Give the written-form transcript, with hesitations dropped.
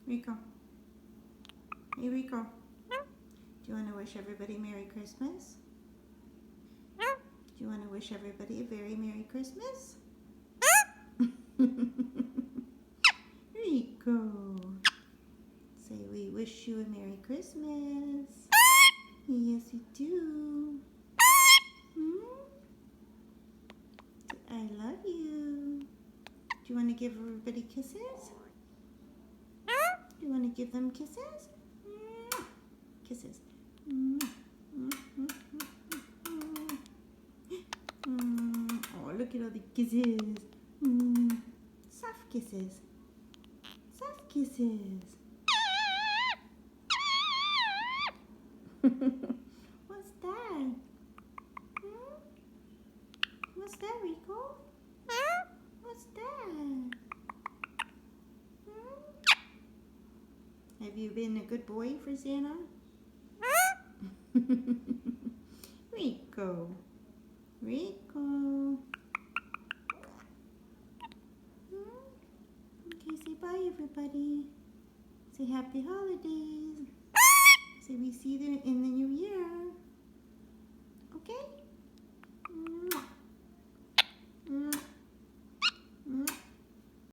Ricco. Hey, Ricco. Do you want to wish everybody Merry Christmas? Do you want to wish everybody a very Merry Christmas? Ricco. Say, we wish you a Merry Christmas. Yes, we do. I love you. Do you want to give everybody kisses? Do you want to give them kisses? Kisses. Oh, look at all the kisses. Soft kisses. Soft kisses. What's that? What's that, Ricco? What's that? Have you been a good boy for Santa? Ricco. Ricco. Okay, say bye, everybody. Say happy holidays. Say we see you in the new year.